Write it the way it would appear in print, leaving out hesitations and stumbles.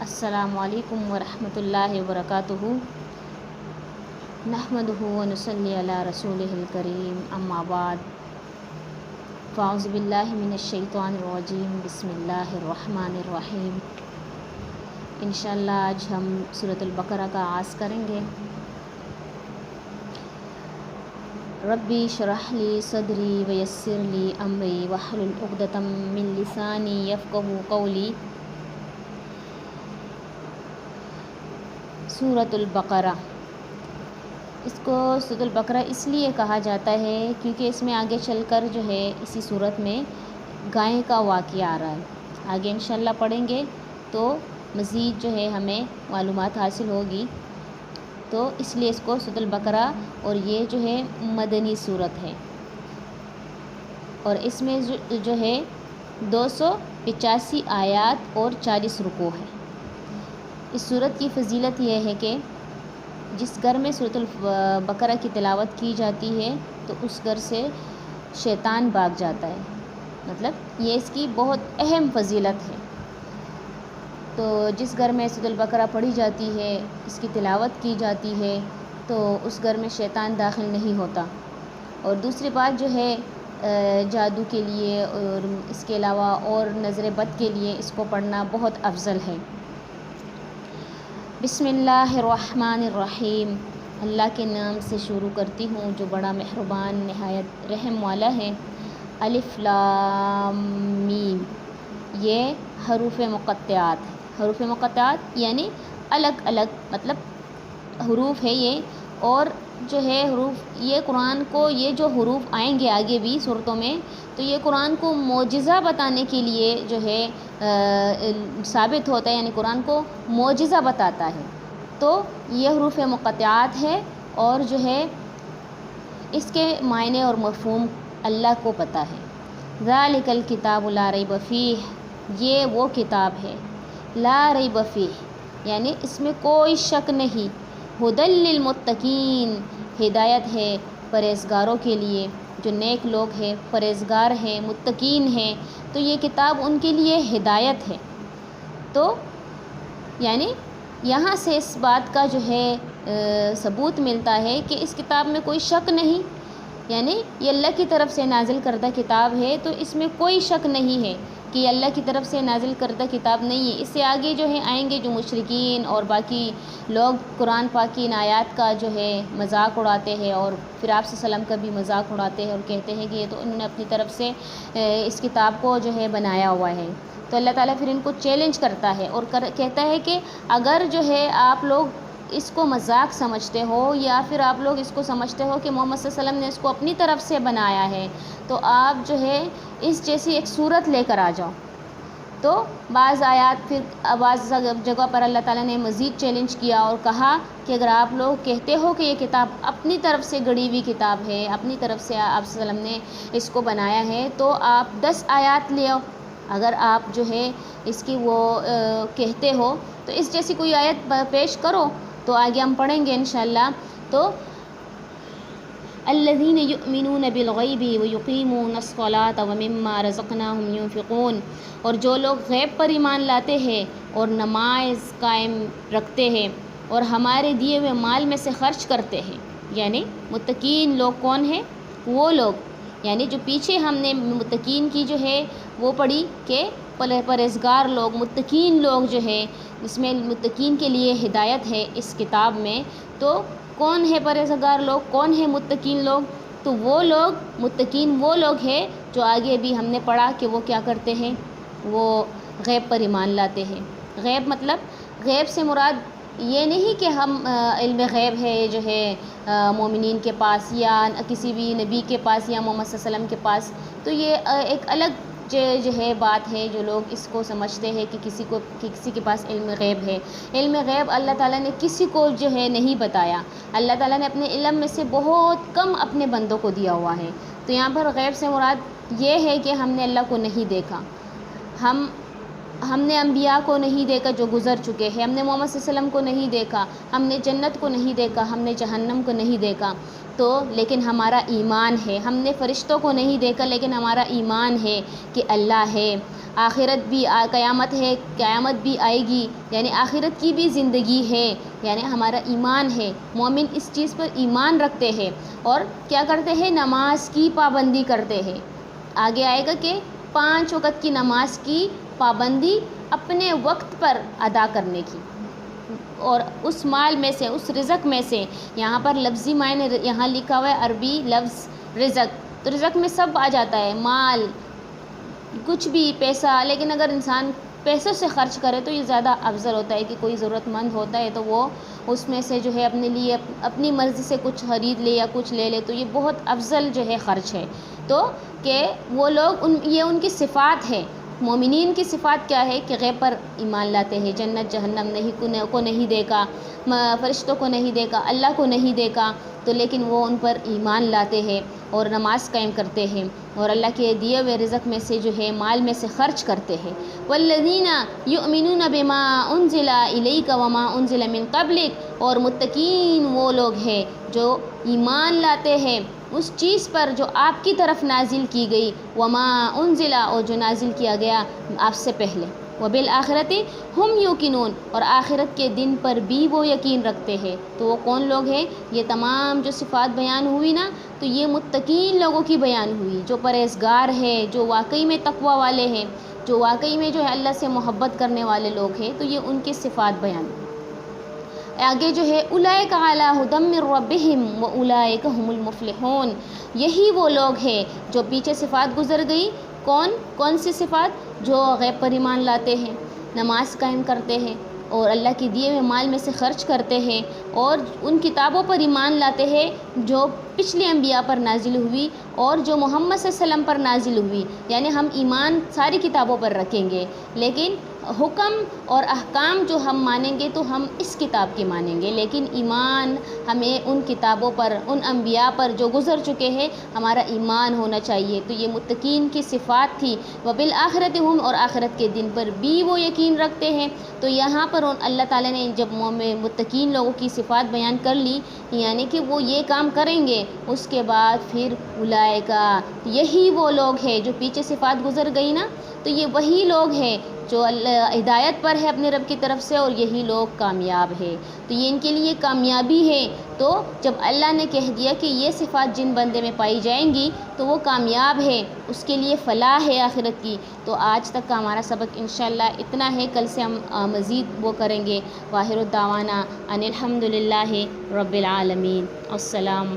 السلام علیکم ورحمۃ اللہ وبرکاتہ۔ نحمدہ ونصلی علی رسولہ الکریم، اما بعد، فاعوذ باللہ من الشیطان الرجیم، بسم اللہ الرحمن الرحیم۔ انشاءاللہ آج ہم سورۃ البقرہ کا آغاز کریں گے۔ ربی اشرح لی صدری ویسر لی امری واحلل عقدۃ من لسانی یفقہوا قولی۔ سورۃ البقرہ، اس کو سورۃ البقرہ اس لیے کہا جاتا ہے کیونکہ اس میں آگے چل کر جو ہے اسی صورت میں گائے کا واقعہ آ رہا ہے۔ آگے انشاءاللہ پڑھیں گے تو مزید جو ہے ہمیں معلومات حاصل ہوگی، تو اس لیے اس کو سورۃ البقرہ، اور یہ جو ہے مدنی صورت ہے، اور اس میں جو ہے 285 آیات اور 40 رکوع ہے۔ اس صورت کی فضیلت یہ ہے کہ جس گھر میں سورۃ البقرہ کی تلاوت کی جاتی ہے تو اس گھر سے شیطان بھاگ جاتا ہے، مطلب یہ اس کی بہت اہم فضیلت ہے۔ تو جس گھر میں سورۃ البقرہ پڑھی جاتی ہے، اس کی تلاوت کی جاتی ہے، تو اس گھر میں شیطان داخل نہیں ہوتا۔ اور دوسری بات جو ہے جادو کے لیے اور اس کے علاوہ اور نظر بد کے لیے اس کو پڑھنا بہت افضل ہے۔ بسم اللہ الرحمن الرحیم، اللہ کے نام سے شروع کرتی ہوں جو بڑا مہربان نہایت رحم والا ہے۔ الف لام میم، یہ حروف مقطعات ہے۔ حروف مقطعات یعنی الگ الگ مطلب حروف ہے یہ، اور جو ہے حروف یہ قرآن کو، یہ جو حروف آئیں گے آگے بھی صورتوں میں، تو یہ قرآن کو معجزہ بتانے کے لیے جو ہے ثابت ہوتا ہے، یعنی قرآن کو معجزہ بتاتا ہے۔ تو یہ حروف مقطعات ہے، اور جو ہے اس کے معنی اور مفہوم اللہ کو پتہ ہے۔ ذالک الکتاب لا ریب فیہ، یہ وہ کتاب ہے لا ریب فیہ یعنی اس میں کوئی شک نہیں۔ ھدی للمتقین، ہدایت ہے پرہیزگاروں کے لیے، جو نیک لوگ ہیں، پرہیزگار ہیں، متقین ہیں، تو یہ کتاب ان کے لیے ہدایت ہے۔ تو یعنی یہاں سے اس بات کا جو ہے ثبوت ملتا ہے کہ اس کتاب میں کوئی شک نہیں، یعنی یہ اللہ کی طرف سے نازل کردہ کتاب ہے، تو اس میں کوئی شک نہیں ہے کہ یہ اللہ کی طرف سے نازل کردہ کتاب نہیں ہے۔ اس سے آگے جو ہے آئیں گے جو مشرکین اور باقی لوگ قرآن پاک کی ان آیات کا جو ہے مذاق اڑاتے ہیں، اور پھر آپ صلی اللہ علیہ وسلم کا بھی مذاق اڑاتے ہیں اور کہتے ہیں کہ یہ تو انہوں نے اپنی طرف سے اس کتاب کو جو ہے بنایا ہوا ہے۔ تو اللہ تعالیٰ پھر ان کو چیلنج کرتا ہے اور کہتا ہے کہ اگر جو ہے آپ لوگ اس کو مذاق سمجھتے ہو، یا پھر آپ لوگ اس کو سمجھتے ہو کہ محمد صلی اللہ علیہ وسلم نے اس کو اپنی طرف سے بنایا ہے، تو آپ جو ہے اس جیسی ایک صورت لے کر آ جاؤ۔ تو بعض آیات پھر بعض جگہ پر اللہ تعالیٰ نے مزید چیلنج کیا اور کہا کہ اگر آپ لوگ کہتے ہو کہ یہ کتاب اپنی طرف سے گڑھی ہوئی کتاب ہے، اپنی طرف سے آپ صلی اللہ علیہ وسلم نے اس کو بنایا ہے، تو آپ 10 آیات لے آؤ۔ اگر آپ جو ہے اس کی وہ کہتے ہو تو اس جیسی کوئی آیت پیش کرو۔ تو آگے ہم پڑھیں گے انشاءاللہ۔ تو الذین یؤمنون بالغیب ویقیمون الصلاۃ ومما رزقناہم ینفقون، اور جو لوگ غیب پر ایمان لاتے ہیں اور نماز قائم رکھتے ہیں اور ہمارے دیے ہوئے مال میں سے خرچ کرتے ہیں، یعنی متقین لوگ کون ہیں؟ وہ لوگ، یعنی جو پیچھے ہم نے متقین کی جو ہے وہ پڑھی کہ پرہیزگار لوگ، متقین لوگ جو ہے، اس میں متقین کے لیے ہدایت ہے اس کتاب میں۔ تو کون ہے پرہیزگار لوگ، کون ہے متقین لوگ؟ تو وہ لوگ متقین وہ لوگ ہیں جو آگے بھی ہم نے پڑھا کہ وہ کیا کرتے ہیں، وہ غیب پر ایمان لاتے ہیں۔ غیب مطلب غیب سے مراد یہ نہیں کہ ہم علم غیب ہے جو ہے مومنین کے پاس یا کسی بھی نبی کے پاس یا محمد صلی اللہ علیہ وسلم کے پاس، تو یہ ایک الگ جو ہے بات ہے جو لوگ اس کو سمجھتے ہیں کہ کسی کے پاس علم غیب ہے۔ علم غیب اللہ تعالیٰ نے کسی کو جو ہے نہیں بتایا، اللہ تعالیٰ نے اپنے علم میں سے بہت کم اپنے بندوں کو دیا ہوا ہے۔ تو یہاں پر غیب سے مراد یہ ہے کہ ہم نے اللہ کو نہیں دیکھا، ہم نے انبیاء کو نہیں دیکھا جو گزر چکے ہیں، ہم نے محمد صلی اللہ علیہ وسلم کو نہیں دیکھا، ہم نے جنت کو نہیں دیکھا، ہم نے جہنم کو نہیں دیکھا، تو لیکن ہمارا ایمان ہے. ہم نے فرشتوں کو نہیں دیکھا لیکن ہمارا ایمان ہے کہ اللہ ہے، آخرت بھی قیامت ہے، قیامت بھی آئے گی، یعنی آخرت کی بھی زندگی ہے، یعنی ہمارا ایمان ہے. مومن اس چیز پر ایمان رکھتے ہیں اور کیا کرتے ہیں، نماز کی پابندی کرتے ہیں. آگے آئے گا کہ 5 وقت کی نماز کی پابندی اپنے وقت پر ادا کرنے کی، اور اس مال میں سے، اس رزق میں سے، یہاں پر لفظی معنی یہاں لکھا ہوا ہے عربی لفظ رزق، تو رزق میں سب آ جاتا ہے، مال، کچھ بھی، پیسہ. لیکن اگر انسان پیسوں سے خرچ کرے تو یہ زیادہ افضل ہوتا ہے کہ کوئی ضرورت مند ہوتا ہے تو وہ اس میں سے جو ہے اپنے لیے اپنی مرضی سے کچھ خرید لے یا کچھ لے لے، تو یہ بہت افضل جو ہے خرچ ہے. تو کہ وہ لوگ یہ ان کی صفات ہے. مومنین کی صفات کیا ہے کہ غیب پر ایمان لاتے ہیں، جنت جہنم کو نہیں دیکھا، فرشتوں کو نہیں دیکھا، اللہ کو نہیں دیکھا، تو لیکن وہ ان پر ایمان لاتے ہیں اور نماز قائم کرتے ہیں اور اللہ کے دیے ہوئے رزق میں سے جو ہے مال میں سے خرچ کرتے ہیں. والذین یؤمنون بما انزل الیک وما انزل من قبلک، اور متقین وہ لوگ ہیں جو ایمان لاتے ہیں اس چیز پر جو آپ کی طرف نازل کی گئی، وما انزل، اور جو نازل کیا گیا آپ سے پہلے، وبالآخرۃ ہم یوقنون، اور آخرت کے دن پر بھی وہ یقین رکھتے ہیں. تو وہ کون لوگ ہیں؟ یہ تمام جو صفات بیان ہوئی نا، تو یہ متقین لوگوں کی بیان ہوئی، جو پرہیزگار ہے، جو واقعی میں تقوی والے ہیں، جو واقعی میں جو ہے اللہ سے محبت کرنے والے لوگ ہیں، تو یہ ان کی صفات بیان ہوئی. آگے جو ہے اولئک علی ھدی من ربہم واولئک ھم المفلحون، یہی وہ لوگ ہیں جو پیچھے صفات گزر گئی. کون سی صفات؟ جو غیب پر ایمان لاتے ہیں، نماز قائم کرتے ہیں اور اللہ کے دیے ہوئے مال میں سے خرچ کرتے ہیں، اور ان کتابوں پر ایمان لاتے ہیں جو پچھلے انبیاء پر نازل ہوئی اور جو محمد صلی اللہ علیہ وسلم پر نازل ہوئی. یعنی ہم ایمان ساری کتابوں پر رکھیں گے، لیکن حکم اور احکام جو ہم مانیں گے تو ہم اس کتاب کے مانیں گے، لیکن ایمان ہمیں ان کتابوں پر، ان انبیاء پر جو گزر چکے ہیں، ہمارا ایمان ہونا چاہیے. تو یہ متقین کی صفات تھی. وبالآخرۃ ہم، اور آخرت کے دن پر بھی وہ یقین رکھتے ہیں. تو یہاں پر اللہ تعالیٰ نے جب متقین لوگوں کی صفات بیان کر لی، یعنی کہ وہ یہ کام کریں گے، اس کے بعد پھر اولئک، یہی وہ لوگ ہیں جو پیچھے صفات گزر گئی نا، تو یہ وہی لوگ ہیں جو ہدایت پر ہے اپنے رب کی طرف سے، اور یہی لوگ کامیاب ہے. تو یہ ان کے لیے کامیابی ہے. تو جب اللہ نے کہہ دیا کہ یہ صفات جن بندے میں پائی جائیں گی تو وہ کامیاب ہے، اس کے لیے فلاح ہے آخرت کی. تو آج تک کا ہمارا سبق انشاءاللہ اتنا ہے، کل سے ہم مزید وہ کریں گے. واخر الدعوانا ان الحمد للہ رب العالمین. السلام